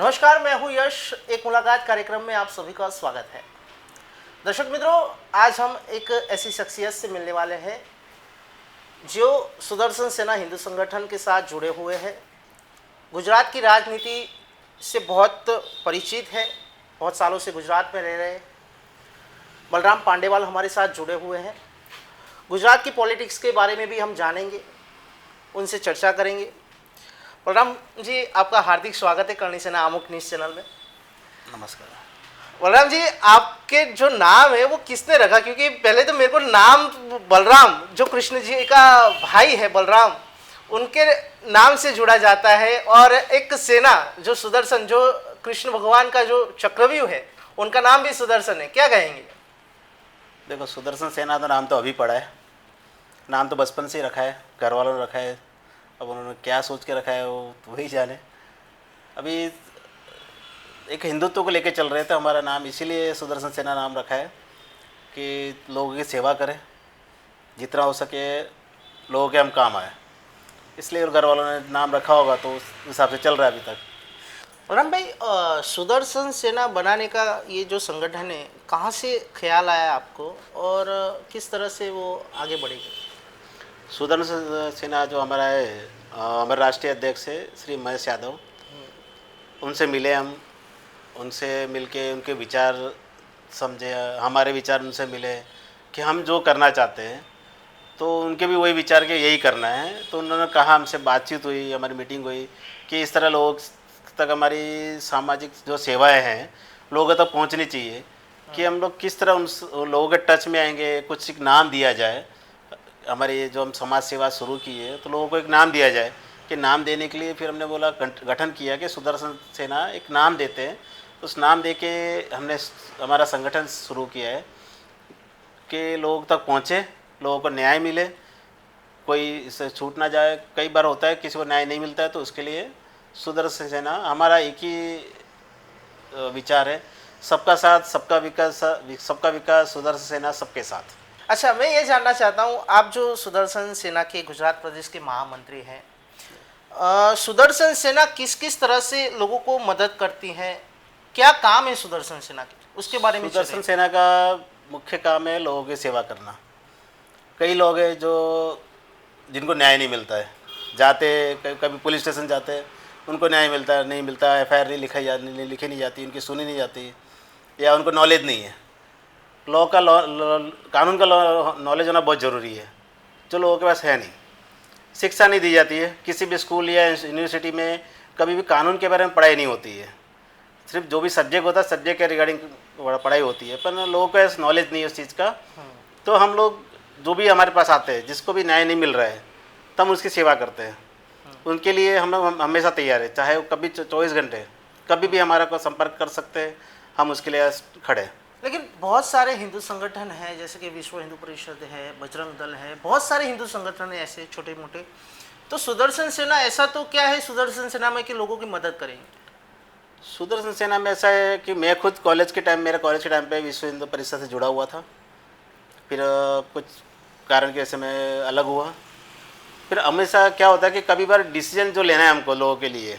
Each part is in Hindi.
नमस्कार, मैं हूं यश। एक मुलाकात कार्यक्रम में आप सभी का स्वागत है। दर्शक मित्रों, आज हम एक ऐसी शख्सियत से मिलने वाले हैं जो सुदर्शन सेना हिंदू संगठन के साथ जुड़े हुए हैं, गुजरात की राजनीति से बहुत परिचित है, बहुत सालों से गुजरात में रह रहे हैं। बलराम पांडेवाल हमारे साथ जुड़े हुए हैं। गुजरात की पॉलिटिक्स के बारे में भी हम जानेंगे, उनसे चर्चा करेंगे। बलराम जी, आपका हार्दिक स्वागत है करणी सेना आमुख न्यूज़ चैनल में। नमस्कार। बलराम जी, आपके जो नाम है वो किसने रखा? क्योंकि पहले तो मेरे को नाम बलराम, जो कृष्ण जी का भाई है बलराम, उनके नाम से जुड़ा जाता है, और एक सेना जो सुदर्शन, जो कृष्ण भगवान का जो चक्रव्यूह है, उनका नाम भी सुदर्शन है। क्या कहेंगे? देखो, सुदर्शन सेना तो नाम तो अभी पड़ा है, नाम तो बचपन से ही रखा है, घर वालों ने रखा है। अब उन्होंने क्या सोच के रखा है वो तो वही जाने। अभी एक हिंदुत्व को लेके चल रहे थे, हमारा नाम इसीलिए सुदर्शन सेना नाम रखा है कि लोगों की सेवा करें, जितना हो सके लोगों के हम काम आए, इसलिए घर वालों ने नाम रखा होगा, तो उस हिसाब से चल रहा है अभी तक। बलराम भाई, सुदर्शन सेना बनाने का ये जो संगठन है, कहाँ से ख्याल आया आपको और किस तरह से वो आगे बढ़ेगी? सुदर्शन सेना जो हमारा है, हमारे राष्ट्रीय अध्यक्ष है श्री महेश यादव, उनसे मिले हम, उनसे मिलके उनके विचार समझे, हमारे विचार उनसे मिले कि हम जो करना चाहते हैं तो उनके भी वही विचार के यही करना है। तो उन्होंने कहा, हमसे बातचीत हुई, हमारी मीटिंग हुई कि इस तरह लोग तक हमारी सामाजिक जो सेवाएं हैं लोगों तक पहुंचनी चाहिए, कि हम लोग किस तरह उन लोगों के टच में आएंगे। कुछ एक नाम दिया जाए, हमारी ये जो हम समाज सेवा शुरू की है तो लोगों को एक नाम दिया जाए। कि नाम देने के लिए फिर हमने बोला, गठन किया कि सुदर्शन सेना एक नाम देते हैं। उस नाम दे के हमने हमारा संगठन शुरू किया है कि लोग तक पहुँचे, लोगों को न्याय मिले, कोई इससे छूट ना जाए। कई बार होता है किसी को न्याय नहीं मिलता है, तो उसके लिए सुदर्शन सेना, हमारा एक ही विचार है, सबका साथ सबका विकास, सुदर्शन सेना सबके साथ। अच्छा, मैं ये जानना चाहता हूँ, आप जो सुदर्शन सेना के गुजरात प्रदेश के महामंत्री हैं, सुदर्शन सेना किस किस तरह से लोगों को मदद करती है? क्या काम है सुदर्शन सेना के, उसके बारे में सुदर्शन सेना का मुख्य काम है लोगों की सेवा करना। कई लोग हैं जो जिनको न्याय नहीं मिलता है, कभी पुलिस स्टेशन जाते हैं, उनको न्याय नहीं मिलता, एफआईआर नहीं लिखी नहीं जाती, उनकी सुनी नहीं जाती, या उनको नॉलेज नहीं है। कानून का नॉलेज होना बहुत ज़रूरी है, जो लोगों के पास है नहीं। शिक्षा नहीं दी जाती है, किसी भी स्कूल या यूनिवर्सिटी में कभी भी कानून के बारे में पढ़ाई नहीं होती है। सिर्फ जो भी सब्जेक्ट होता है, सब्जेक्ट के रिगार्डिंग पढ़ाई होती है, पर लोगों को ऐसा नॉलेज नहीं है उस चीज़ का। तो हम लोग जो भी हमारे पास आते हैं, जिसको भी न्याय नहीं मिल रहा है, तो हम उसकी सेवा करते हैं। उनके लिए हम लोग हमेशा तैयार है, चाहे वो कभी 24 घंटे कभी भी हमारा को संपर्क कर सकते हैं, हम उसके लिए खड़े हैं। लेकिन बहुत सारे हिंदू संगठन हैं, जैसे कि विश्व हिंदू परिषद है, बजरंग दल है, बहुत सारे हिंदू संगठन हैं ऐसे छोटे मोटे। तो सुदर्शन सेना ऐसा तो क्या है सुदर्शन सेना में कि लोगों की मदद करेंगे? सुदर्शन सेना में ऐसा है कि मैं खुद मेरे कॉलेज के टाइम पे विश्व हिंदू परिषद से जुड़ा हुआ था। फिर कुछ कारण की वजह से मैं अलग हुआ। फिर हमेशा क्या होता है कि कभी बार डिसीजन जो लेना है हमको, लोगों के लिए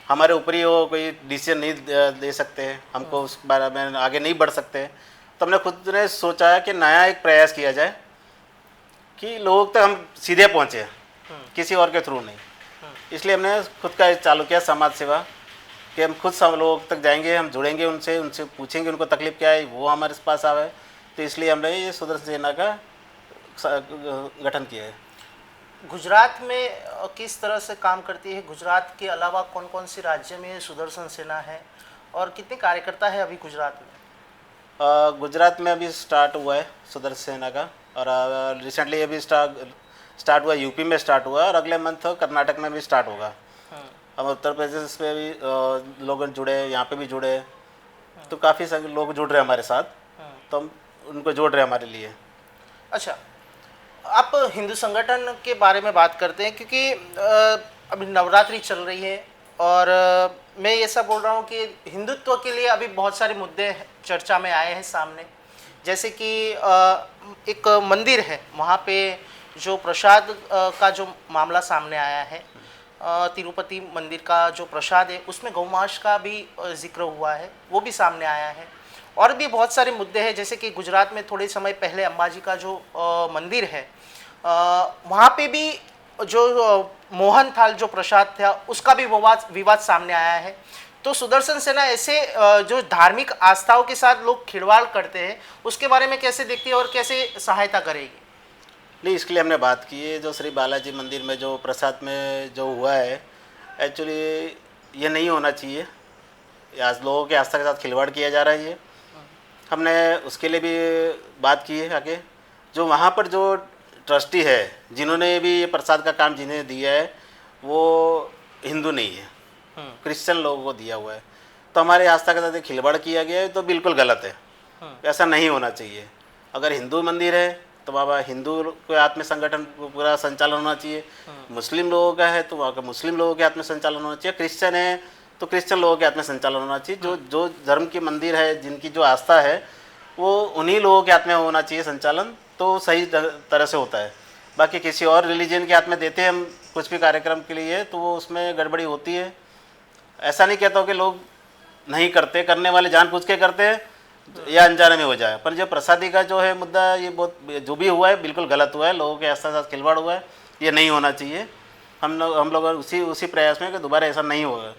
हमारे ऊपर ही वो कोई डिसीजन नहीं दे सकते हैं, हमको उस बारे में आगे नहीं बढ़ सकते। तो हमने खुद ने सोचा है कि नया एक प्रयास किया जाए कि लोगों तक हम सीधे पहुँचे, किसी और के थ्रू नहीं। इसलिए हमने खुद का चालू किया समाज सेवा, कि हम खुद सब लोगों तक जाएंगे, हम जुड़ेंगे उनसे पूछेंगे उनको तकलीफ़ क्या है, वो हमारे पास आवे। तो इसलिए हमने ये सुदर्शन सेना का गठन किया है। गुजरात में किस तरह से काम करती है? गुजरात के अलावा कौन कौन से राज्य में सुदर्शन सेना है और कितने कार्यकर्ता है अभी गुजरात में? गुजरात में अभी स्टार्ट हुआ है सुदर्शन सेना का, और रिसेंटली अभी स्टार्ट हुआ, यूपी में स्टार्ट हुआ, और अगले मंथ कर्नाटक में भी स्टार्ट होगा। हम उत्तर प्रदेश में भी लोग जुड़े, यहाँ पे भी जुड़े, तो काफ़ी सारे लोग जुड़ रहे हैं हमारे साथ, तो हम उनको जोड़ रहे हैं हमारे लिए। अच्छा, आप हिंदू संगठन के बारे में बात करते हैं, क्योंकि अभी नवरात्रि चल रही है, और मैं ये सब बोल रहा हूँ कि हिंदुत्व के लिए अभी बहुत सारे मुद्दे चर्चा में आए हैं सामने। जैसे कि एक मंदिर है, वहाँ पे जो प्रसाद का जो मामला सामने आया है, तिरुपति मंदिर का जो प्रसाद है उसमें गौमांस का भी जिक्र हुआ है, वो भी सामने आया है। और भी बहुत सारे मुद्दे हैं, जैसे कि गुजरात में थोड़े समय पहले अंबाजी का जो मंदिर है, वहाँ पे भी जो मोहन थाल जो प्रसाद था उसका भी विवाद सामने आया है। तो सुदर्शन सेना ऐसे जो धार्मिक आस्थाओं के साथ लोग खिलवाड़ करते हैं, उसके बारे में कैसे देखती है और कैसे सहायता करेगी? नहीं, इसके लिए हमने बात की है। जो श्री बालाजी मंदिर में जो प्रसाद में जो हुआ है, एक्चुअली ये नहीं होना चाहिए। आज लोगों के आस्था के साथ खिलवाड़ किया जा रहा है। ये हमने उसके लिए भी बात की है आगे। जो वहाँ पर जो ट्रस्टी है, जिन्होंने भी ये प्रसाद का काम जिन्हें दिया है, वो हिंदू नहीं है, क्रिश्चियन लोगों को दिया हुआ है। तो हमारे आस्था के साथ ये खिलवाड़ किया गया है, तो बिल्कुल गलत है। ऐसा नहीं होना चाहिए। अगर हिंदू मंदिर है तो वहाँ हिंदू के हाथ में संगठन पूरा संचालन होना चाहिए। मुस्लिम लोगों का है तो वहाँ का मुस्लिम लोगों के हाथ में संचालन होना चाहिए। क्रिश्चियन है तो क्रिश्चियन लोगों के हाथ में संचालन होना चाहिए। जो जो धर्म के मंदिर है, जिनकी जो आस्था है, वो उन्हीं लोगों के हाथ में होना चाहिए संचालन, तो सही तरह से होता है। बाकी किसी और रिलीजन के हाथ में देते हैं हम कुछ भी कार्यक्रम के लिए, तो वो उसमें गड़बड़ी होती है। ऐसा नहीं कहता हूँ कि लोग नहीं करते, करने वाले जानबूझ के करते हैं या अनजाने में हो जाए। पर जो प्रसादी का जो है मुद्दा, ये बहुत जो भी हुआ है बिल्कुल गलत हुआ है। लोगों के आस्था साथ खिलवाड़ हुआ है, ये नहीं होना चाहिए। हम लोग उसी प्रयास में कि दोबारा ऐसा नहीं होगा।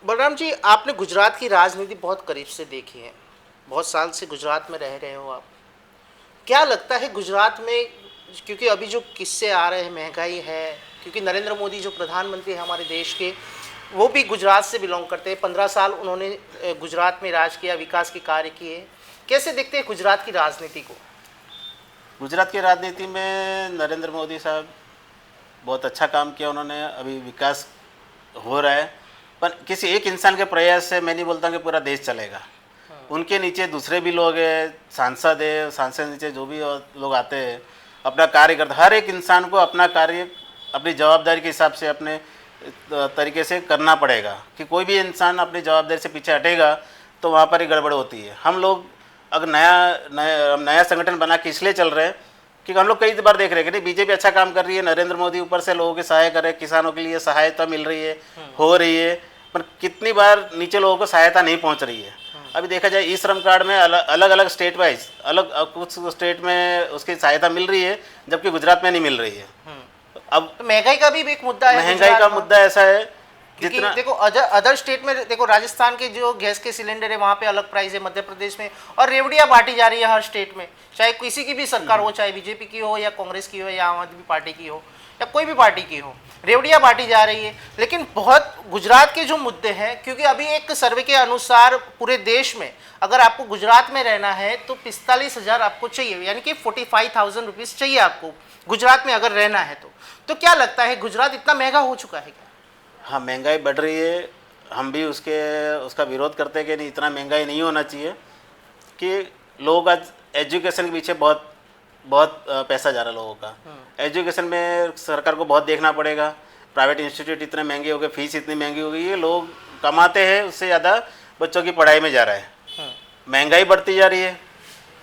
बलराम जी, आपने गुजरात की राजनीति बहुत करीब से देखी है, बहुत साल से गुजरात में रह रहे हो आप। क्या लगता है गुजरात में, क्योंकि अभी जो किस्से आ रहे हैं, महंगाई है, क्योंकि नरेंद्र मोदी जो प्रधानमंत्री है हमारे देश के, वो भी गुजरात से बिलोंग करते हैं। 15 साल उन्होंने गुजरात में राज किया, विकास के कार्य किए। कैसे देखते हैं गुजरात की राजनीति को? गुजरात की राजनीति में नरेंद्र मोदी साहब बहुत अच्छा काम किया उन्होंने। अभी विकास हो रहा है, पर किसी एक इंसान के प्रयास से मैं नहीं बोलता कि पूरा देश चलेगा। उनके नीचे दूसरे भी लोग हैं, सांसद है, सांसद नीचे जो भी लोग आते हैं, अपना कार्य करते। हर एक इंसान को अपना कार्य अपनी जवाबदारी के हिसाब से अपने तरीके से करना पड़ेगा। कि कोई भी इंसान अपनी जवाबदारी से पीछे हटेगा तो वहाँ पर ही गड़बड़ होती है। हम लोग अगर नया संगठन बना के इसलिए चल रहे हैं क्योंकि हम लोग कई बार देख रहे हैं कि नहीं, बीजेपी अच्छा काम कर रही है, नरेंद्र मोदी ऊपर से लोगों की सहायता कर रहे हैं, किसानों के लिए सहायता मिल रही है, हो रही है, पर कितनी बार नीचे लोगों को सहायता नहीं पहुँच रही है। अभी देखा जाए ई श्रम कार्ड में अलग अलग स्टेट वाइज कुछ स्टेट में उसकी सहायता मिल रही है, जबकि गुजरात में नहीं मिल रही है। अब तो महंगाई का भी एक मुद्दा है। महंगाई का मुद्दा ऐसा है, जितना देखो अदर स्टेट में, देखो राजस्थान के जो गैस के सिलेंडर है वहाँ पे अलग प्राइस है, मध्य प्रदेश में, और रेवड़ियाँ बांटी जा रही है हर स्टेट में, चाहे किसी की भी सरकार हो, चाहे बीजेपी की हो या कांग्रेस की हो या आम आदमी पार्टी की हो या कोई भी पार्टी की हो, रेवड़ियाँ बांटी जा रही है। लेकिन बहुत गुजरात के जो मुद्दे हैं, क्योंकि अभी एक सर्वे के अनुसार पूरे देश में अगर आपको गुजरात में रहना है तो 45,000 आपको चाहिए, यानी कि 45,000 रुपीज़ चाहिए आपको गुजरात में अगर रहना है तो क्या लगता है गुजरात इतना महंगा हो चुका है क्या? हाँ, महंगाई बढ़ रही है। हम भी उसका विरोध करते हैं कि नहीं, इतना महंगाई नहीं होना चाहिए। कि लोग आज एजुकेशन के पीछे बहुत पैसा जा रहा है लोगों का। एजुकेशन में सरकार को बहुत देखना पड़ेगा। प्राइवेट इंस्टीट्यूट इतने महंगे हो गए, फीस इतनी महंगी हो गई है, लोग कमाते हैं उससे ज़्यादा बच्चों की पढ़ाई में जा रहा है। महंगाई बढ़ती जा रही है,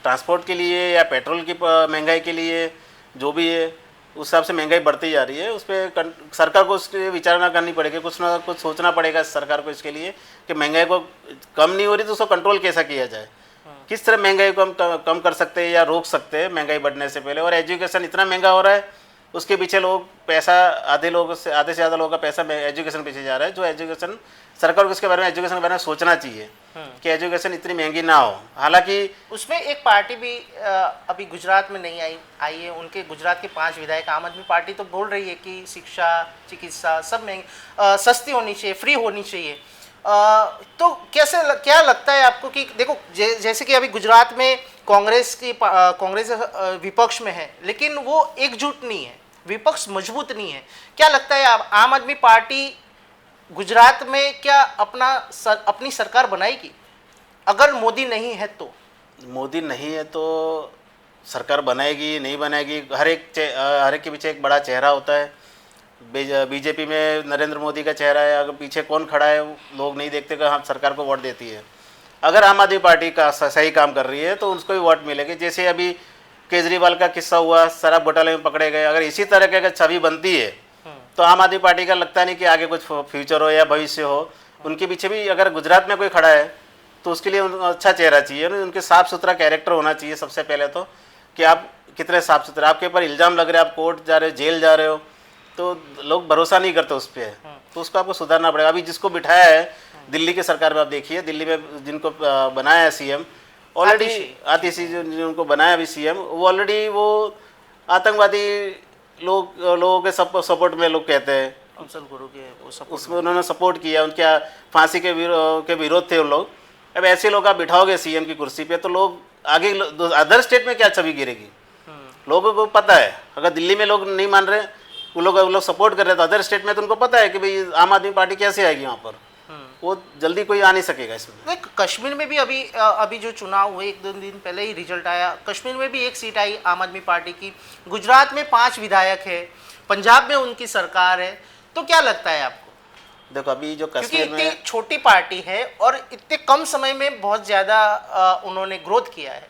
ट्रांसपोर्ट के लिए या पेट्रोल की महंगाई के लिए, जो भी है उस हिसाब से महंगाई बढ़ती जा रही है। उस पर सरकार को उसकी विचारणा करनी पड़ेगी, कुछ ना कुछ सोचना पड़ेगा सरकार को इसके लिए कि महंगाई को कम नहीं हो रही तो उसको कंट्रोल कैसा किया जाए, किस तरह महंगाई को हम कम कर सकते हैं या रोक सकते हैं महंगाई बढ़ने से पहले। और एजुकेशन इतना महंगा हो रहा है, उसके पीछे लोग पैसा, आधे से ज़्यादा लोगों का पैसा एजुकेशन पीछे जा रहा है। जो एजुकेशन सरकार को इसके बारे में, एजुकेशन के बारे में सोचना चाहिए कि एजुकेशन इतनी महंगी ना हो। हालांकि उसमें एक पार्टी भी अभी गुजरात में नहीं आई है, उनके गुजरात के 5 विधायक, आम आदमी पार्टी तो बोल रही है कि शिक्षा, चिकित्सा सब महंगी, सस्ती होनी चाहिए, फ्री होनी चाहिए। तो क्या लगता है आपको कि देखो जैसे कि अभी गुजरात में कांग्रेस विपक्ष में है, लेकिन वो एकजुट नहीं है, विपक्ष मजबूत नहीं है। क्या लगता है आम आदमी पार्टी गुजरात में क्या अपनी सरकार बनाएगी अगर मोदी नहीं है तो? मोदी नहीं है तो सरकार बनाएगी नहीं बनाएगी, हर एक के पीछे एक बड़ा चेहरा होता है। बीजेपी में नरेंद्र मोदी का चेहरा है, अगर पीछे कौन खड़ा है लोग नहीं देखते कि हाँ सरकार को वोट देती है। अगर आम आदमी पार्टी का सही काम कर रही है तो उसको भी वोट मिलेगी। जैसे अभी केजरीवाल का किस्सा हुआ, शराब घोटाले में पकड़े गए। अगर इसी तरह की अगर छवि बनती है तो आम आदमी पार्टी का लगता नहीं कि आगे कुछ फ्यूचर हो या भविष्य हो। उनके पीछे भी अगर गुजरात में कोई खड़ा है तो उसके लिए अच्छा चेहरा चाहिए, उनके साफ सुथरा कैरेक्टर होना चाहिए सबसे पहले तो, कि आप कितने साफ सुथरे, आपके ऊपर इल्ज़ाम लग रहे हैं, आप कोर्ट जा रहे हो, जेल जा रहे हो, तो लोग भरोसा नहीं करते उस पर, तो उसको आपको सुधारना पड़ेगा। अभी जिसको बिठाया है दिल्ली की सरकार में, आप देखिए दिल्ली में जिनको बनाया है सीएम, ऑलरेडी आतिशी जिनको बनाया अभी सीएम, वो ऑलरेडी वो आतंकवादी लोगों के सपोर्ट में लोग कहते हैं, अफजल गुरु के उसमें उन्होंने सपोर्ट किया, उनके फांसी के विरोध थे उन लोग। अब ऐसे लोग आप बिठाओगे सीएम की कुर्सी पे तो लोग आगे अदर स्टेट में क्या छवि गिरेगी, लोगों को पता है। अगर दिल्ली में लोग नहीं मान रहे, वो लोग सपोर्ट कर रहे हैं, तो अदर स्टेट में तो उनको पता है कि भाई आम आदमी पार्टी कैसे आएगी वहाँ पर, वो जल्दी कोई आ नहीं सकेगा इसमें। देख, कश्मीर में भी अभी जो चुनाव हुए 1-2 दिन पहले ही रिजल्ट आया, कश्मीर में भी 1 सीट आई आम आदमी पार्टी की, गुजरात में 5 विधायक है, पंजाब में उनकी सरकार है। तो क्या लगता है आपको? देखो अभी जो क्योंकि कश्मीर में इतनी छोटी पार्टी है और इतने कम समय में बहुत ज़्यादा उन्होंने ग्रोथ किया है।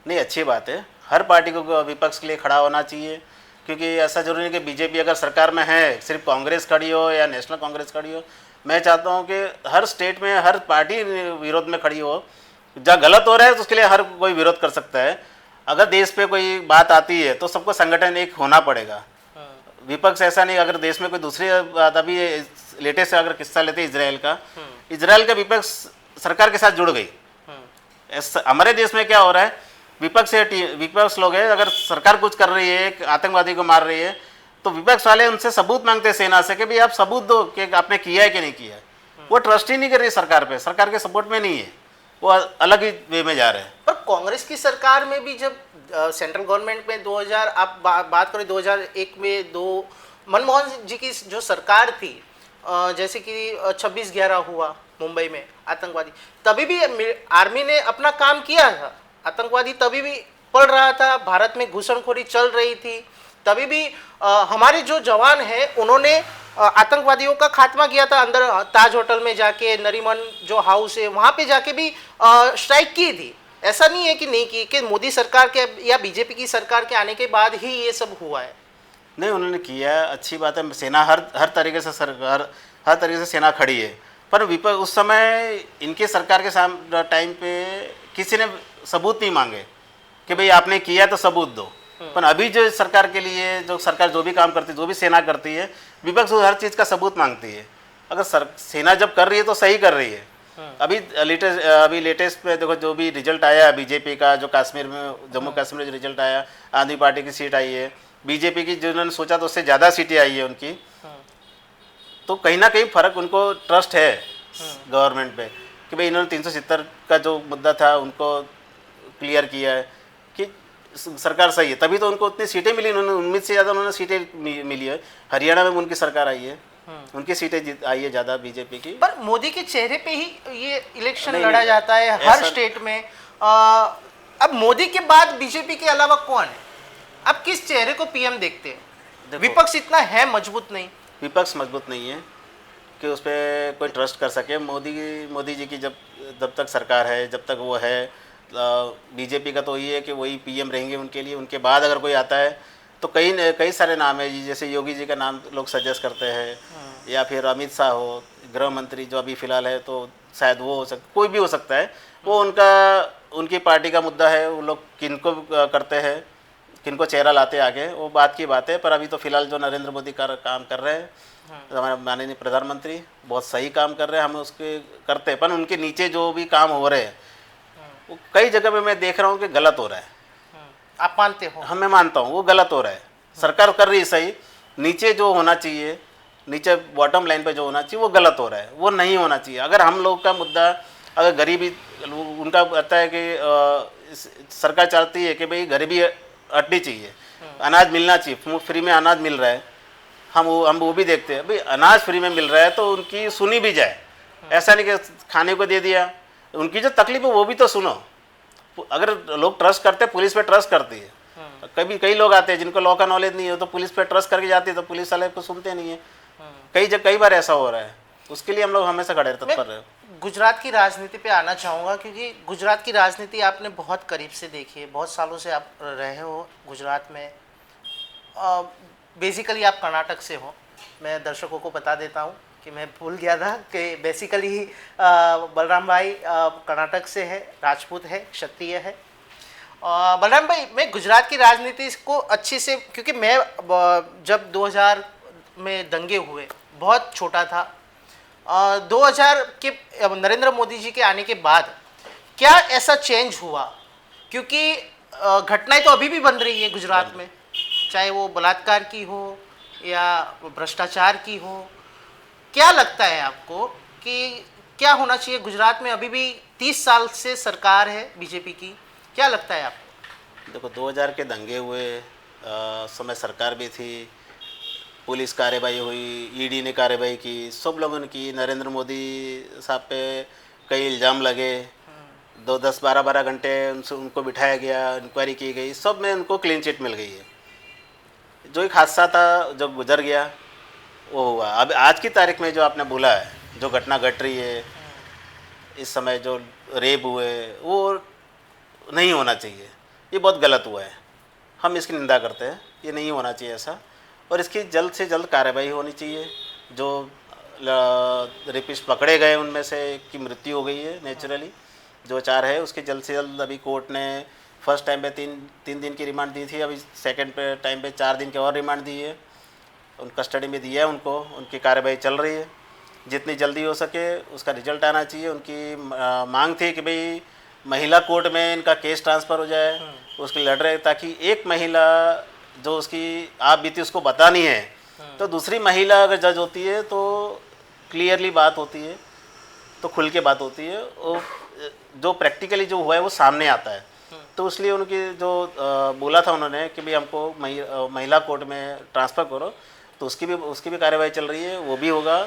नहीं, अच्छी बात है, हर पार्टी को विपक्ष के लिए खड़ा होना चाहिए, क्योंकि ऐसा जरूरी नहीं कि बीजेपी अगर सरकार में है सिर्फ कांग्रेस खड़ी हो या नेशनल कांग्रेस खड़ी हो। मैं चाहता हूं कि हर स्टेट में हर पार्टी विरोध में खड़ी हो। जहाँ गलत हो रहा है तो उसके लिए हर कोई विरोध कर सकता है। अगर देश पे कोई बात आती है तो सबको संगठन एक होना पड़ेगा। विपक्ष ऐसा नहीं, अगर देश में कोई दूसरी बात, अभी लेटेस्ट अगर किस्सा लेते इजराइल का विपक्ष सरकार के साथ जुड़ गई। हमारे देश में क्या हो रहा है, विपक्ष लोग हैं, अगर सरकार कुछ कर रही है, आतंकवादी को मार रही है, तो विपक्ष वाले उनसे सबूत मांगते हैं सेना से कि भाई आप सबूत दो कि आपने किया है कि नहीं किया है। वो ट्रस्ट ही नहीं कर रही सरकार पे, सरकार के सपोर्ट में नहीं है, वो अलग ही वे में जा रहे हैं। पर कांग्रेस की सरकार में भी जब सेंट्रल गवर्नमेंट में 2000 आप बात करें 2001 में मनमोहन जी की जो सरकार थी, जैसे कि 26/11 हुआ मुंबई में आतंकवादी, तभी भी आर्मी ने अपना काम किया था। आतंकवादी तभी भी पड़ रहा था, भारत में घुसनखोरी चल रही थी, तभी भी हमारे जो जवान हैं उन्होंने आतंकवादियों का खात्मा किया था। अंदर ताज होटल में जाके, नरीमन जो हाउस है वहाँ पे जाके भी स्ट्राइक की थी। ऐसा नहीं है कि नहीं की, कि मोदी सरकार के या बीजेपी की सरकार के आने के बाद ही ये सब हुआ है। नहीं, उन्होंने किया, अच्छी बात है। सेना हर तरीके से हर तरीके से सेना खड़ी है, पर विपक्ष उस समय इनके सरकार के टाइम पे किसी ने सबूत नहीं मांगे कि भाई आपने किया तो सबूत दो। पर अभी जो सरकार के लिए, जो सरकार जो भी काम करती है, जो भी सेना करती है, विपक्ष हर चीज़ का सबूत मांगती है। अगर सेना जब कर रही है तो सही कर रही है। अभी लेटेस्ट में देखो, जो भी रिजल्ट आया बीजेपी का, जो कश्मीर में, जम्मू कश्मीर में जो रिजल्ट आया, आदमी पार्टी की सीट आई है, बीजेपी की जिन्होंने सोचा तो उससे ज़्यादा सीटें आई है उनकी। तो कहीं ना कहीं फर्क, उनको ट्रस्ट है गवर्नमेंट पे कि भाई इन्होंने 370 का जो मुद्दा था उनको क्लियर किया है कि सरकार सही है, तभी तो उनको उतनी सीटें मिली। उन्होंने उम्मीद से ज़्यादा उन्होंने सीटें मिली है। हरियाणा में उनकी सरकार आई है, उनकी सीटें आई है ज़्यादा बीजेपी की। पर मोदी के चेहरे पे ही ये इलेक्शन लड़ा जाता है हर स्टेट में। अब मोदी के बाद बीजेपी के अलावा कौन है? अब किस चेहरे को पीएम देखते हैं? विपक्ष इतना है मजबूत नहीं, विपक्ष मजबूत नहीं है कि उस पर कोई ट्रस्ट कर सके। मोदी जी की जब तक सरकार है, जब तक वो है, बीजेपी का तो ये है कि वही पीएम रहेंगे उनके लिए। उनके बाद अगर कोई आता है तो कई सारे नाम है जी, जैसे योगी जी का नाम लोग सजेस्ट करते हैं, या फिर अमित शाह हो, गृह मंत्री जो अभी फ़िलहाल है, तो शायद वो हो सकता, कोई भी हो सकता है। वो उनकी पार्टी का मुद्दा है, वो लोग किनको करते हैं, किनको चेहरा लाते आगे, वो बात की बात है। पर अभी तो फिलहाल जो नरेंद्र मोदी काम कर रहे हैं, तो हमारे माननीय प्रधानमंत्री बहुत सही काम कर रहे हैं, हम उसके करते हैं। पर उनके नीचे जो भी काम हो रहे हैं वो कई जगह पे मैं देख रहा हूँ कि गलत हो रहा है। आप मानते हो? हाँ, मैं मानता हूँ वो गलत हो रहा है। सरकार कर रही है सही, नीचे जो होना चाहिए, नीचे बॉटम लाइन पे जो होना चाहिए वो गलत हो रहा है, वो नहीं होना चाहिए। अगर हम लोग का मुद्दा, अगर गरीबी, उनका कहता है कि सरकार चाहती है कि भाई गरीबी हटनी चाहिए, अनाज मिलना चाहिए, फ्री में अनाज मिल रहा है, हम वो भी देखते हैं भाई अनाज फ्री में मिल रहा है तो उनकी सुनी भी जाए। ऐसा नहीं कि खाने को दे दिया, उनकी जो तकलीफ है वो भी तो सुनो। अगर लोग ट्रस्ट करते हैं, पुलिस पे ट्रस्ट करती है। कई लोग आते हैं जिनको लॉ का नॉलेज नहीं है, तो पुलिस पे ट्रस्ट करके जाते हैं, तो पुलिस वाले को सुनते नहीं है। कई बार ऐसा हो रहा है, उसके लिए हम लोग हमेशा खड़े मैं तत्पर रहे। गुजरात की राजनीति पे आना चाहूँगा, क्योंकि गुजरात की राजनीति आपने बहुत करीब से देखी है, बहुत सालों से आप रहे हो गुजरात में। बेसिकली आप कर्नाटक से हो, मैं दर्शकों को बता देता हूँ कि मैं भूल गया था कि बेसिकली बलराम भाई कर्नाटक से है, राजपूत है, क्षत्रिय है। बलराम भाई, मैं गुजरात की राजनीति को अच्छे से, क्योंकि मैं जब 2000 में दंगे हुए बहुत छोटा था, 2000 के नरेंद्र मोदी जी के आने के बाद क्या ऐसा चेंज हुआ? क्योंकि घटनाएं तो अभी भी बन रही है गुजरात में, चाहे वो बलात्कार की हो या भ्रष्टाचार की हो। क्या लगता है आपको कि क्या होना चाहिए गुजरात में? अभी भी 30 साल से सरकार है बीजेपी की, क्या लगता है आपको? देखो 2000 के दंगे हुए, समय सरकार भी थी, पुलिस कार्रवाई हुई, ईडी ने कार्रवाई की, सब लोगों ने की। नरेंद्र मोदी साहब पे कई इल्ज़ाम लगे, 10-12 घंटे उनको बिठाया गया, इंक्वायरी की गई, सब में उनको क्लीन चिट मिल गई है। जो एक हादसा था जो गुजर गया वो हुआ। अब आज की तारीख में जो आपने बोला है, जो घटना घट रही है इस समय, जो रेप हुए, वो नहीं होना चाहिए, ये बहुत गलत हुआ है, हम इसकी निंदा करते हैं। ये नहीं होना चाहिए ऐसा, और इसकी जल्द से जल्द कार्रवाई होनी चाहिए। जो रेपिस्ट पकड़े गए उनमें से एक की मृत्यु हो गई है नेचुरली, जो 4 है उसकी जल्द से जल्द, अभी कोर्ट ने फर्स्ट टाइम पे 3 दिन की रिमांड दी थी, अभी सेकंड पे टाइम पे 4 दिन की और रिमांड दी है, उन कस्टडी में दिया है उनको, उनकी कार्रवाई चल रही है। जितनी जल्दी हो सके उसका रिजल्ट आना चाहिए। उनकी मांग थी कि भाई महिला कोर्ट में इनका केस ट्रांसफ़र हो जाए, उसके लड़ रहे, ताकि एक महिला जो उसकी आप बीती उसको बतानी है, तो दूसरी महिला अगर जज होती है तो क्लियरली बात होती है, तो खुल के बात होती है, वो जो प्रैक्टिकली जो हुआ है वो सामने आता है। तो इसलिए उनकी जो बोला था उन्होंने कि भाई हमको महिला कोर्ट में ट्रांसफ़र करो, तो उसकी भी कार्रवाई चल रही है, वो भी होगा।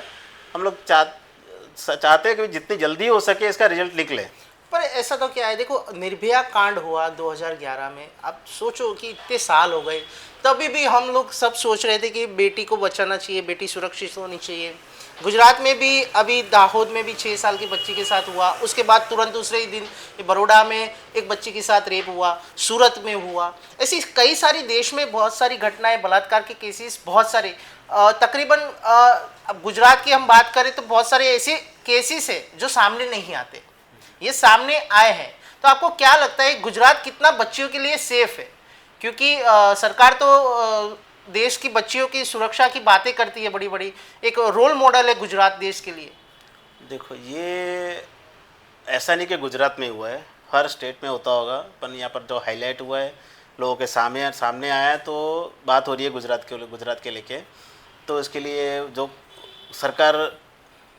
हम लोग चाहते हैं कि जितनी जल्दी हो सके इसका रिजल्ट निकले। पर ऐसा तो क्या है, देखो निर्भया कांड हुआ 2011 में, अब सोचो कि इतने साल हो गए, तभी भी हम लोग सब सोच रहे थे कि बेटी को बचाना चाहिए, बेटी सुरक्षित होनी चाहिए। गुजरात में भी अभी दाहोद में भी 6 साल की बच्ची के साथ हुआ, उसके बाद तुरंत दूसरे ही दिन बड़ौदा में एक बच्ची के साथ रेप हुआ, सूरत में हुआ। ऐसी कई सारी देश में बहुत सारी घटनाएं, बलात्कार के केसेस बहुत सारे, तकरीबन अब गुजरात की हम बात करें तो बहुत सारे ऐसे केसेस है जो सामने नहीं आते, ये सामने आए हैं। तो आपको क्या लगता है गुजरात कितना बच्चियों के लिए सेफ है? क्योंकि सरकार तो देश की बच्चियों की सुरक्षा की बातें करती है बड़ी बड़ी, एक रोल मॉडल है गुजरात देश के लिए। देखो ये ऐसा नहीं कि गुजरात में हुआ है, हर स्टेट में होता होगा, पर यहाँ पर जो हाईलाइट हुआ है लोगों के सामने आया है, तो बात हो रही है गुजरात के लेके। तो इसके लिए जो सरकार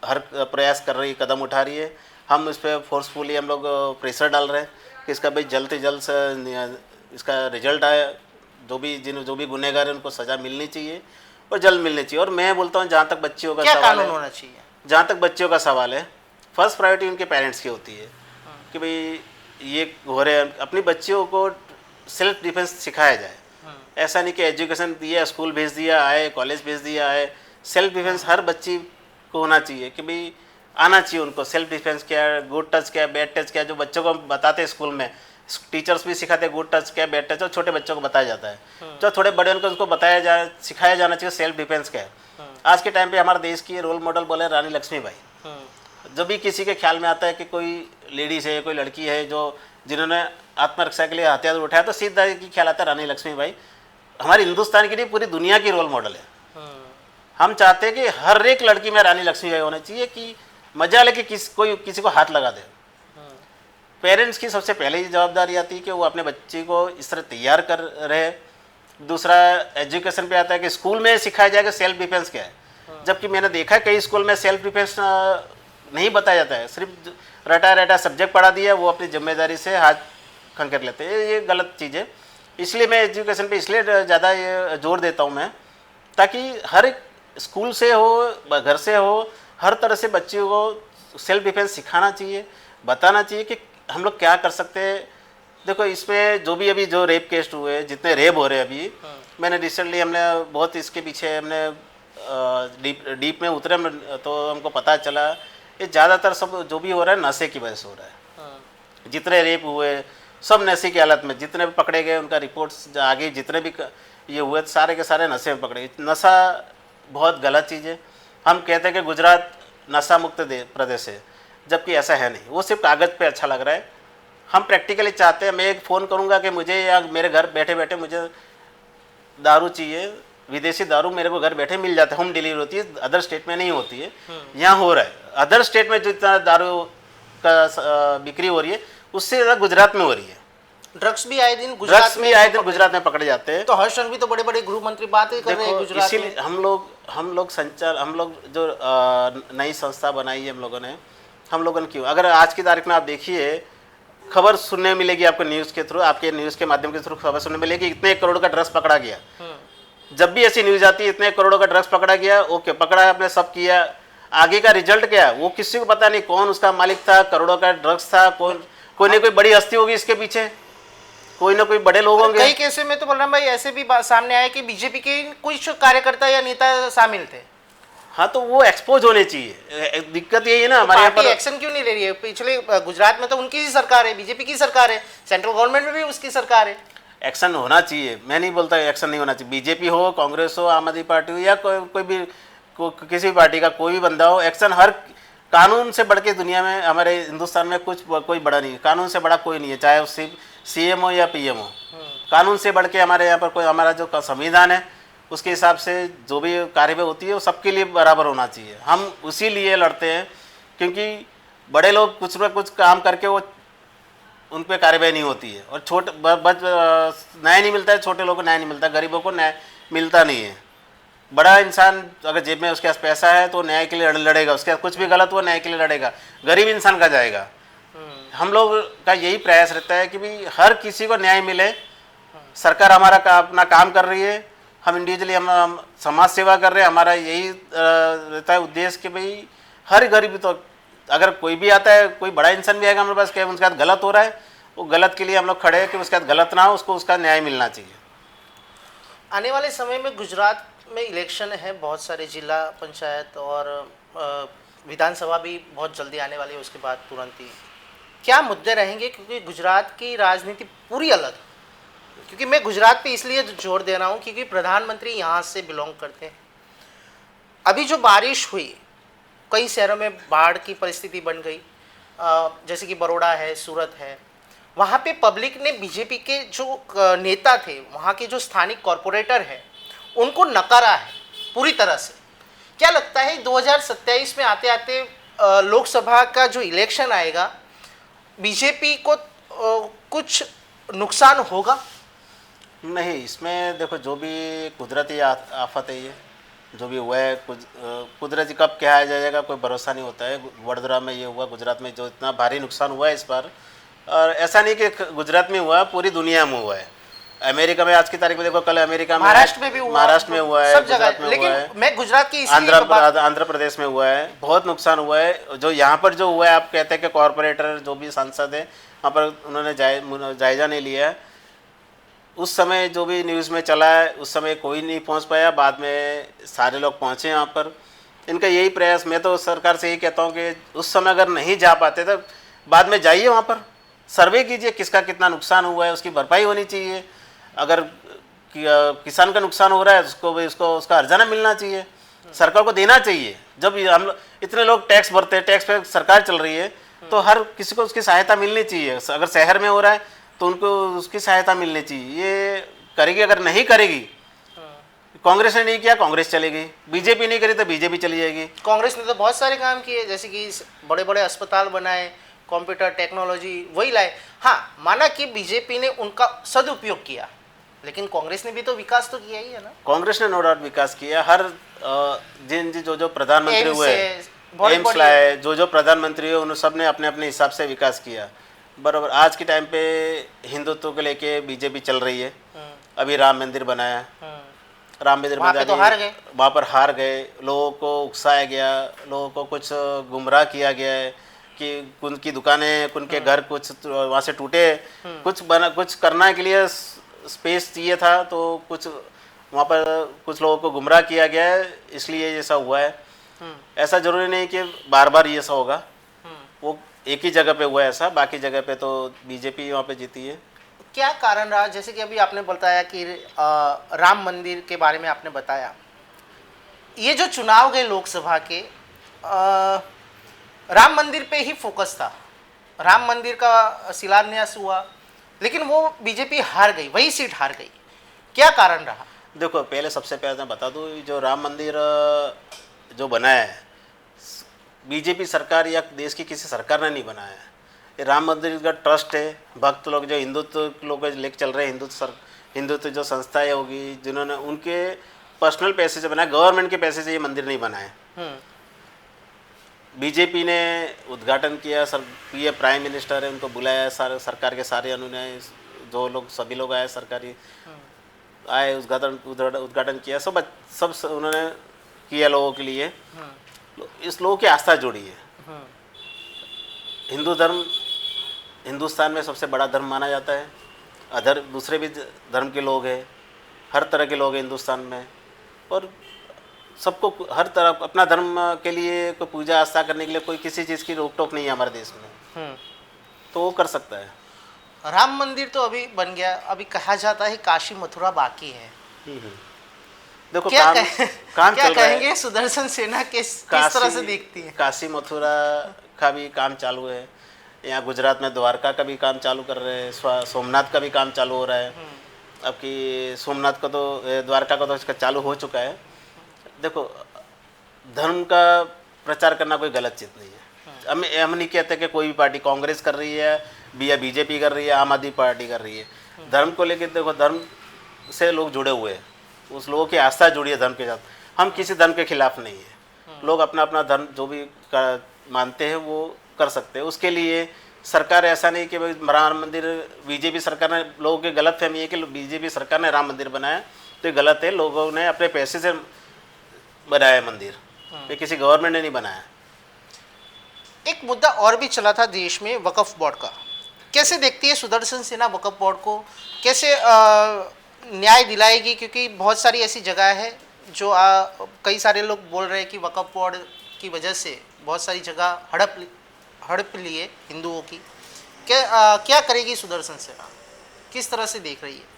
हर प्रयास कर रही, कदम उठा रही है, हम इस पर फोर्सफुली हम लोग प्रेशर डाल रहे हैं कि इसका भाई जल्द से जल्द से इसका रिजल्ट आए। जो भी गुनहगार है उनको सज़ा मिलनी चाहिए और जल्द मिलनी चाहिए। और मैं बोलता हूँ जहाँ तक बच्चियों का सवाल है, होना चाहिए, जहाँ तक बच्चियों का सवाल है, फर्स्ट प्रायोरिटी उनके पेरेंट्स की होती है कि भाई ये हो रहे हैं, अपनी बच्चियों को सेल्फ डिफेंस सिखाया जाए। ऐसा नहीं कि एजुकेशन दिया, स्कूल भेज दिया आए, कॉलेज भेज दिया आए, सेल्फ डिफेंस हर बच्ची को होना चाहिए कि भाई आना चाहिए उनको। सेल्फ डिफेंस क्या है, गुड टच क्या है, बैड टच क्या है, जो बच्चों को बताते हैं स्कूल में, टीचर्स भी सिखाते हैं गुड टच क्या है, बैड टच, और छोटे बच्चों को बताया जाता है। जो थोड़े बड़े उनको सिखाया जाना चाहिए सेल्फ डिफेंस क्या है। आज के टाइम पे हमारे देश की रोल मॉडल बोले रानी लक्ष्मीबाई। जब भी किसी के ख्याल में आता है कि कोई लेडीज़ है, कोई लड़की है जो जिन्होंने आत्मरक्षा के लिए हथियार उठाया, तो सीधा की ख्याल आता है रानी लक्ष्मीबाई। हमारे हिंदुस्तान के लिए पूरी दुनिया की रोल मॉडल है। हम चाहते हैं कि हर एक लड़की में रानी लक्ष्मीबाई होना चाहिए, कि मजा ले कि कोई किसी को हाथ लगा दे। पेरेंट्स की सबसे पहले ये जवाबदारी आती है कि वो अपने बच्चे को इस तरह तैयार कर रहे। दूसरा एजुकेशन पे आता है कि स्कूल में सिखाया जाएगा सेल्फ डिफेंस क्या है। जबकि मैंने देखा है कई स्कूल में सेल्फ डिफेंस नहीं बताया जाता है, सिर्फ रटा सब्जेक्ट पढ़ा दिया, वो अपनी जिम्मेदारी से हाथ खंकर लेते हैं। ये गलत चीज़ है। इसलिए मैं एजुकेशन पे इसलिए ज़्यादा ये जोर देता हूँ मैं, ताकि हर एक स्कूल से हो, घर से हो, हर तरह से बच्चियों को सेल्फ डिफेंस सिखाना चाहिए, बताना चाहिए कि हम लोग क्या कर सकते हैं। देखो इसमें जो भी अभी रेप केस हुए, जितने रेप हो रहे हैं अभी, मैंने रिसेंटली हमने बहुत इसके पीछे हमने डीप में उतरे हम, तो हमको पता चला ये ज़्यादातर सब जो भी हो रहा है नशे की वजह से हो रहा है। हाँ। जितने रेप हुए सब नशे की हालत में, जितने भी पकड़े गए उनका रिपोर्ट्स आगे जितने भी ये हुए सारे के सारे नशे में पकड़े गए। नशा बहुत गलत चीज़ है। हम कहते हैं कि गुजरात नशा मुक्त प्रदेश है, जबकि ऐसा है नहीं। वो सिर्फ कागज़ पे अच्छा लग रहा है। हम प्रैक्टिकली चाहते हैं, मैं एक फ़ोन करूंगा कि मुझे या मेरे घर बैठे बैठे मुझे दारू चाहिए, विदेशी दारू मेरे को घर बैठे मिल जाता है, होम डिलीवरी होती है, अदर स्टेट में नहीं होती है, यहाँ हो रहा है। अदर स्टेट में जो इतना दारू का बिक्री हो रही है उससे ज़्यादा गुजरात में हो रही है। ड्रग्स भी आए दिन गुजरात ड्रग्स भी आए दिन गुजरात में पकड़े जाते हैं। तो हर्ष संघवी तो बड़े बड़े गृह मंत्री बातें कर रहे हैं देखो गुजरात इसीलिए में। हम लोग जो नई संस्था बनाई है हम लोगों ने क्यों, अगर आज की तारीख में आप देखिए खबर सुनने मिलेगी आपको न्यूज़ के थ्रू, आपके न्यूज़ के माध्यम के थ्रू खबर सुनने मिलेगी इतने करोड़ का ड्रग्स पकड़ा गया। जब भी ऐसी न्यूज़ आती है इतने करोड़ों का ड्रग्स पकड़ा गया, ओके पकड़ा आपने सब किया, आगे का रिजल्ट क्या वो किसी को पता नहीं। कौन उसका मालिक था, करोड़ों का ड्रग्स था, कोई ना कोई बड़ी हस्ती होगी इसके पीछे, कोई ना कोई बड़े लोग होंगे। कई केसों में तो बलराम भाई ऐसे भी सामने आया कि बीजेपी के कुछ कार्यकर्ता या नेता शामिल थे। हाँ तो वो एक्सपोज होने चाहिए। दिक्कत यही है ना हमारे यहाँ पार्टी पर एक्शन क्यों नहीं ले रही है? पिछले गुजरात में तो उनकी ही सरकार है, बीजेपी की सरकार है, सेंट्रल गवर्नमेंट में भी उसकी सरकार है। एक्शन होना चाहिए, मैं नहीं बोलता एक्शन नहीं होना चाहिए। बीजेपी हो, कांग्रेस हो, आम आदमी पार्टी हो या कोई भी किसी भी पार्टी का कोई भी बंदा हो, एक्शन हर कानून से बढ़ के दुनिया में हमारे हिंदुस्तान में कोई बड़ा नहीं है। कानून से बड़ा कोई नहीं है, चाहे वो सीएम हो या पीएम हो। कानून से बढ़ के हमारे यहाँ पर कोई, हमारा जो संविधान है उसके हिसाब से जो भी कार्यवाही होती है वो सबके लिए बराबर होना चाहिए। हम उसी लिए लड़ते हैं क्योंकि बड़े लोग कुछ ना कुछ काम करके वो उन पर कार्रवाई नहीं होती है और न्याय नहीं मिलता है। छोटे लोगों को न्याय नहीं मिलता, गरीबों को न्याय मिलता नहीं है। बड़ा इंसान अगर जेब में उसके पास पैसा है तो न्याय के लिए लड़ेगा, उसके पास कुछ भी गलत हुआ न्याय के लिए लड़ेगा। गरीब इंसान का जाएगा। हम लोग का यही प्रयास रहता है कि भाई हर किसी को न्याय मिले। सरकार हमारा अपना काम कर रही है, हम इंडिविजुअली हम समाज सेवा कर रहे हैं। हमारा यही रहता है उद्देश्य कि भाई हर गरीब, तो अगर कोई भी आता है, कोई बड़ा इंसान भी आएगा हमारे पास, क्या उसके साथ गलत हो रहा है, वो गलत के लिए हम लोग खड़े हैं कि उसके साथ गलत ना हो, उसको उसका न्याय मिलना चाहिए। आने वाले समय में गुजरात में इलेक्शन है, बहुत सारे जिला पंचायत और विधानसभा भी बहुत जल्दी आने वाली है, उसके बाद तुरंत ही क्या मुद्दे रहेंगे? क्योंकि गुजरात की राजनीति पूरी अलग है। क्योंकि मैं गुजरात पे इसलिए जोर दे रहा हूँ क्योंकि प्रधानमंत्री यहाँ से बिलोंग करते हैं। अभी जो बारिश हुई, कई शहरों में बाढ़ की परिस्थिति बन गई, जैसे कि बड़ौदा है, सूरत है, वहाँ पे पब्लिक ने बीजेपी के जो नेता थे, वहाँ के जो स्थानिक कॉरपोरेटर हैं, उनको नकारा है पूरी तरह से। क्या लगता है 2027 में आते आते लोकसभा का जो इलेक्शन आएगा, बीजेपी को कुछ नुकसान होगा? नहीं, इसमें देखो जो भी कुदरती आफत है, ये जो भी हुआ है कुदरती कब क्या आ जाएगा कोई भरोसा नहीं होता है। वडोदरा में ये हुआ, गुजरात में जो इतना भारी नुकसान हुआ है इस बार, और ऐसा नहीं कि गुजरात में हुआ, पूरी दुनिया में हुआ है। अमेरिका में आज की तारीख में देखो, कल अमेरिका में, महाराष्ट्र में भी हुआ, महाराष्ट्र में हुआ है, सब जगह। गुजरात में लेकिन हुआ है, मैं गुजरात की आंध्र प्रदेश में हुआ है, बहुत नुकसान हुआ है। जो यहाँ पर जो हुआ है, आप कहते हैं कि कॉरपोरेटर जो भी सांसद है वहाँ पर उन्होंने जायजा नहीं लिया है। उस समय जो भी न्यूज़ में चला है उस समय कोई नहीं पहुंच पाया, बाद में सारे लोग पहुंचे यहाँ पर। इनका यही प्रयास, मैं तो सरकार से यही कहता हूँ कि उस समय अगर नहीं जा पाते तो बाद में जाइए, वहाँ पर सर्वे कीजिए किसका कितना नुकसान हुआ है, उसकी भरपाई होनी चाहिए। अगर किसान का नुकसान हो रहा है उसको उसका हर्जाना मिलना चाहिए, सरकार को देना चाहिए। जब हम इतने लोग टैक्स भरते हैं, टैक्स पे सरकार चल रही है, तो हर किसी को उसकी सहायता मिलनी चाहिए। अगर शहर में हो रहा है तो उनको उसकी सहायता मिलनी चाहिए। ये करेगी, अगर नहीं करेगी, कांग्रेस ने नहीं किया कांग्रेस चलेगी, बीजेपी नहीं करी तो बीजेपी चली जाएगी। कांग्रेस ने तो बहुत सारे काम किए, जैसे कि बड़े बड़े अस्पताल बनाए, कंप्यूटर टेक्नोलॉजी वही लाए। हाँ, माना कि बीजेपी ने उनका सदुपयोग किया, लेकिन कांग्रेस ने भी तो विकास तो किया ही है ना। कांग्रेस ने नो डाउट विकास किया। हर जो प्रधानमंत्री हुए, एम्स बड़ी लाए, जो प्रधानमंत्री हुए, उन सब ने अपने अपने हिसाब से विकास किया। बराबर आज के टाइम पे हिंदुत्व को लेके बीजेपी चल रही है। अभी राम मंदिर बनाया, राम मंदिर वहाँ पे तो हार गए, वहाँ पर हार गए, लोगों को उकसाया गया, लोगों को कुछ गुमराह किया गया है कि उनकी दुकानें, उनके घर कुछ वहाँ से टूटे, कुछ करने के लिए स्पेस चाहिए था, तो कुछ वहाँ पर कुछ लोगों को गुमराह किया गया है, इसलिए ये ऐसा हुआ है। ऐसा जरूरी नहीं कि बार बार ये ऐसा होगा। वो एक ही जगह पे हुआ है ऐसा, बाकी जगह पे तो बीजेपी वहाँ पे जीती है। क्या कारण रहा, जैसे कि अभी आपने बताया कि राम मंदिर के बारे में आपने बताया, ये जो चुनाव गए लोकसभा के राम मंदिर पे ही फोकस था, राम मंदिर का शिलान्यास हुआ, लेकिन वो बीजेपी हार गई, वही सीट हार गई। क्या कारण रहा? देखो, पहले सबसे पहले मैं बता दूँ, जो राम मंदिर जो बनाया है, बीजेपी सरकार या देश की किसी सरकार ने नहीं बनाया है। ये राम मंदिर का ट्रस्ट है, भक्त लोग जो हिंदुत्व लोग लेके चल रहे हैं, हिंदुत्व जो संस्थाएं होगी, जिन्होंने उनके पर्सनल पैसे से बनाया, गवर्नमेंट के पैसे से ये मंदिर नहीं बना है। बीजेपी ने उद्घाटन किया, ये प्राइम मिनिस्टर है, उनको बुलाया, सारे सरकार के सारे अनुयायी जो लोग सभी लोग आए, सरकारी आए, उद्घाटन किया, सब उन्होंने किया लोगों के लिए। इस लोगों की आस्था जुड़ी है। हिंदू धर्म हिंदुस्तान में सबसे बड़ा धर्म माना जाता है। अदर दूसरे भी धर्म के लोग हैं, हर तरह के लोग हैं हिंदुस्तान में, और सबको हर तरह अपना धर्म के लिए कोई पूजा आस्था करने के लिए कोई किसी चीज़ की रोक टोक नहीं है हमारे देश में, तो वो कर सकता है। राम मंदिर तो अभी बन गया, अभी कहा जाता है काशी मथुरा बाकी है। देखो, क्या काम क्या चल रहा है। कहेंगे सुदर्शन सेना किस तरह से देखती है? काशी मथुरा का भी काम चालू है, यहाँ गुजरात में द्वारका का भी काम चालू कर रहे हैं, सोमनाथ का भी काम चालू हो रहा है। अब कि सोमनाथ का तो, द्वारका का तो इसका चालू हो चुका है। देखो, धर्म का प्रचार करना कोई गलत चीज़ नहीं है। हम नहीं कहते कि कोई भी पार्टी कांग्रेस कर रही है या बीजेपी कर रही है, आम आदमी पार्टी कर रही है। धर्म को लेकर देखो, धर्म से लोग जुड़े हुए हैं, उस लोगों की आस्था जुड़ी है धर्म के साथ। हम किसी धर्म के खिलाफ नहीं है। लोग अपना अपना धर्म जो भी मानते हैं वो कर सकते हैं। उसके लिए सरकार ऐसा नहीं कि भाई राम मंदिर, बीजेपी सरकार ने, लोगों की गलत फहमी है कि बीजेपी सरकार ने राम मंदिर बनाया, तो ये गलत है। लोगों ने अपने पैसे से बनाया मंदिर, ये किसी गवर्नमेंट ने नहीं बनाया। एक मुद्दा और भी चला था देश में, वक्फ बोर्ड का। कैसे देखती है सुदर्शन सेना वक्फ बोर्ड को? कैसे न्याय दिलाएगी? क्योंकि बहुत सारी ऐसी जगह है जो कई सारे लोग बोल रहे हैं कि वक्फ बोर्ड की वजह से बहुत सारी जगह हड़प लिए हिंदुओं की। क्या करेगी सुदर्शन सेना? किस तरह से देख रही है?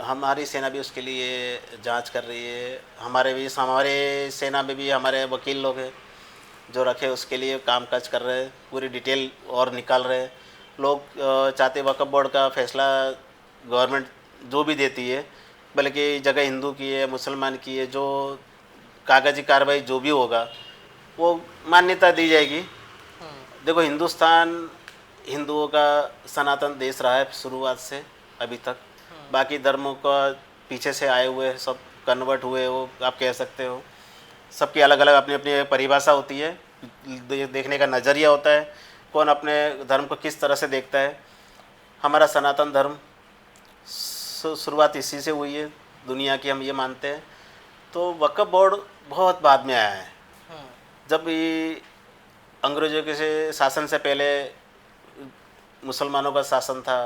हमारी सेना भी उसके लिए जांच कर रही है। हमारे सेना में भी हमारे वकील लोग हैं जो रखे उसके लिए कामकाज कर रहे हैं, पूरी डिटेल और निकाल रहे हैं। लोग चाहते वक्फ बोर्ड का फैसला गवर्नमेंट जो भी देती है, बल्कि जगह हिंदू की है, मुसलमान की है, जो कागजी कार्रवाई जो भी होगा वो मान्यता दी जाएगी। देखो, हिंदुस्तान हिंदुओं का सनातन देश रहा है शुरुआत से अभी तक। बाकी धर्मों का पीछे से आए हुए सब कन्वर्ट हुए, वो आप कह सकते हो। सबकी अलग अलग अपनी अपनी परिभाषा होती है, देखने का नज़रिया होता है, कौन अपने धर्म को किस तरह से देखता है। हमारा सनातन धर्म शुरुआत इसी से हुई है दुनिया की, हम ये मानते हैं। तो वक्फ बोर्ड बहुत बाद में आया है। जब ये अंग्रेज़ों के शासन से पहले मुसलमानों का शासन था,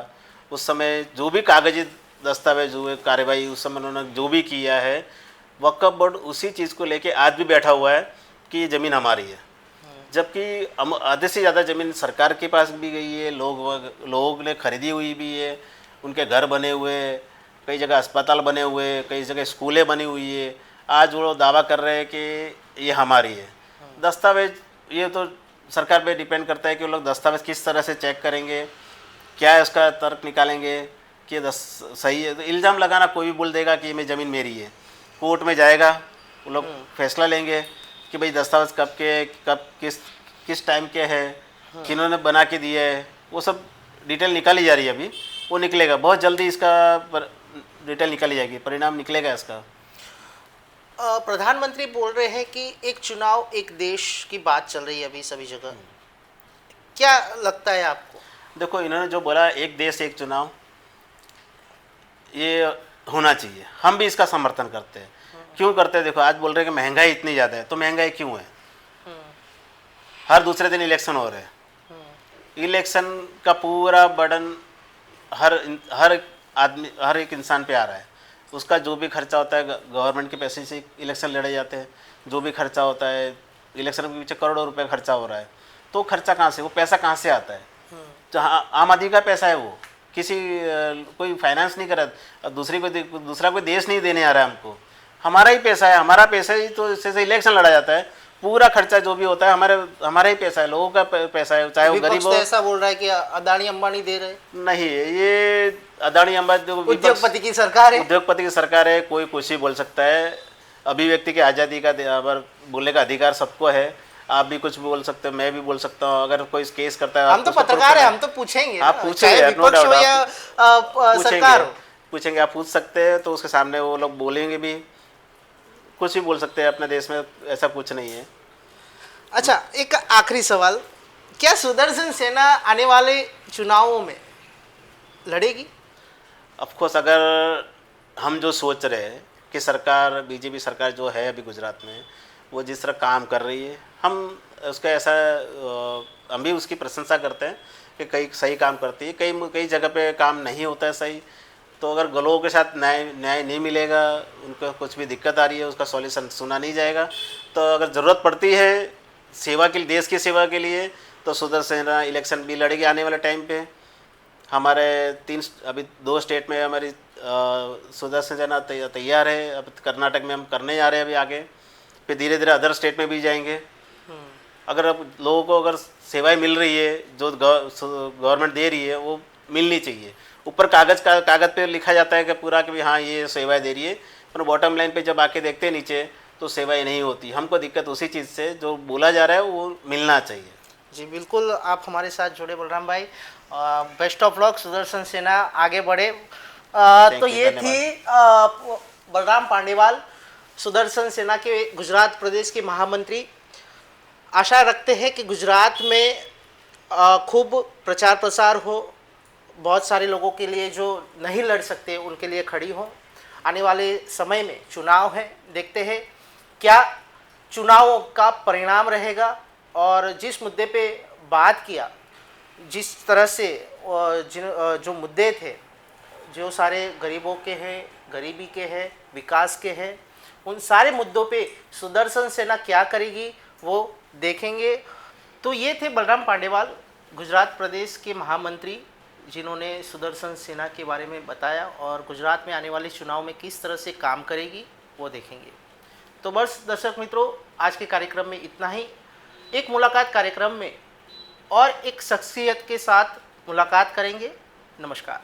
उस समय जो भी कागजी दस्तावेज हुए, कार्रवाई उस समय उन्होंने जो भी किया है, वक्फ बोर्ड उसी चीज़ को लेके आज भी बैठा हुआ है कि ये ज़मीन हमारी है। जबकि आधे से ज़्यादा ज़मीन सरकार के पास भी गई है, लोग ने खरीदी हुई भी है, उनके घर बने हुए, कई जगह अस्पताल बने हुए, कई जगह स्कूलें बनी हुई है। आज वो दावा कर रहे हैं कि ये हमारी है। दस्तावेज ये तो सरकार पे डिपेंड करता है कि वो लोग दस्तावेज किस तरह से चेक करेंगे, क्या है उसका तर्क निकालेंगे कि सही है। तो इल्ज़ाम लगाना, कोई भी बोल देगा कि ये ज़मीन मेरी है, कोर्ट में जाएगा, वो लोग फैसला लेंगे कि भाई दस्तावेज कब किस टाइम के हैं, किन्होंने बना के दिए है, वो सब डिटेल निकाली जा रही है। अभी वो निकलेगा बहुत जल्दी, इसका डिटेल निकाली जाएगी, परिणाम निकलेगा इसका। प्रधानमंत्री बोल रहे हैं कि एक चुनाव एक देश की बात चल रही है अभी सभी जगह। क्या लगता है आपको? देखो, इन्होंने जो बोला एक देश एक चुनाव, ये होना चाहिए। हम भी इसका समर्थन करते हैं। क्यों करते हैं? देखो, आज बोल रहे हैं कि महंगाई इतनी ज़्यादा है, तो महंगाई क्यों है? हर दूसरे दिन इलेक्शन हो रहे हैं। इलेक्शन का पूरा बर्डन हर आदमी, हर एक इंसान पे आ रहा है। उसका जो भी खर्चा होता है गवर्नमेंट के पैसे से इलेक्शन लड़े जाते हैं, जो भी खर्चा होता है इलेक्शन के पीछे करोड़ों रुपए खर्चा हो रहा है, तो खर्चा कहाँ से, वो पैसा कहाँ से आता है? जहाँ आम आदमी का पैसा है, वो किसी कोई फाइनेंस नहीं कर रहा, दूसरा कोई देश नहीं देने आ रहा है हमको, हमारा ही पैसा है, हमारा पैसा ही तो इससे इलेक्शन लड़ा जाता है। पूरा खर्चा जो भी होता है हमारा ही पैसा है, लोगों का पैसा है, चाहे वो गरीब हो। ऐसा बोल रहा है कि अदानी अंबानी दे रहे, नहीं, ये अदानी अंबानी उद्योगपति की सरकार है, उद्योगपति की सरकार है, कोई कुछ ही बोल सकता है। अभिव्यक्ति की आज़ादी का बोलने का अधिकार सबको है, आप भी कुछ बोल सकते हो, मैं भी बोल सकता हूँ। अगर कोई केस करता है, हम तो पत्रकार है, हम तो पूछेंगे, आप पूछेंगे, विपक्ष हो या सरकार हो, पूछेंगे, आप पूछ सकते हैं, तो उसके सामने वो लोग बोलेंगे भी, कुछ भी बोल सकते हैं। अपने देश में ऐसा कुछ नहीं है। अच्छा, एक आखिरी सवाल, क्या सुदर्शन सेना आने वाले चुनावों में लड़ेगी? ऑफकोर्स, अगर हम जो सोच रहे हैं कि सरकार, बीजेपी सरकार जो है अभी गुजरात में, वो जिस तरह काम कर रही है, हम उसका हम भी उसकी प्रशंसा करते हैं कि कई सही काम करती है, कई जगह पे काम नहीं होता है सही। तो अगर लोगों के साथ न्याय नहीं मिलेगा, उनको कुछ भी दिक्कत आ रही है, उसका सॉल्यूशन सुना नहीं जाएगा, तो अगर ज़रूरत पड़ती है सेवा के लिए, देश की सेवा के लिए, तो सुदर्शन सेना इलेक्शन भी लड़ेगी आने वाले टाइम पे। हमारे अभी 2 स्टेट में हमारी सुदर्शन सेना तैयार है। अब कर्नाटक में हम करने जा रहे हैं अभी आगे, फिर धीरे धीरे अदर स्टेट में भी जाएंगे। अगर अब लोगों को अगर सेवाएं मिल रही है, जो गवर्नमेंट दे रही है, वो मिलनी चाहिए। ऊपर कागज़ पे लिखा जाता है कि पूरा कि हाँ ये सेवाएं दे रही है, पर बॉटम लाइन पे जब आके देखते हैं नीचे, तो सेवाएं नहीं होती। हमको दिक्कत उसी चीज़ से, जो बोला जा रहा है वो मिलना चाहिए। जी बिल्कुल, आप हमारे साथ जुड़े बलराम भाई, बेस्ट ऑफ लक, सुदर्शन सेना आगे बढ़े। तो ये थी बलराम पांडेवाल, सुदर्शन सेना के गुजरात प्रदेश के महामंत्री। आशा रखते हैं कि गुजरात में खूब प्रचार प्रसार हो, बहुत सारे लोगों के लिए जो नहीं लड़ सकते उनके लिए खड़ी हो। आने वाले समय में चुनाव है, देखते हैं क्या चुनावों का परिणाम रहेगा। और जिस मुद्दे पे बात किया, जिस तरह से जो मुद्दे थे, जो सारे गरीबों के हैं, गरीबी के हैं, विकास के हैं, उन सारे मुद्दों पे सुदर्शन सेना क्या करेगी वो देखेंगे। तो ये थे बलराम पांडेवाल, गुजरात प्रदेश के महामंत्री, जिन्होंने सुदर्शन सेना के बारे में बताया और गुजरात में आने वाले चुनाव में किस तरह से काम करेगी वो देखेंगे। तो बस दर्शक मित्रों, आज के कार्यक्रम में इतना ही। एक मुलाकात कार्यक्रम में और एक शख्सियत के साथ मुलाकात करेंगे। नमस्कार।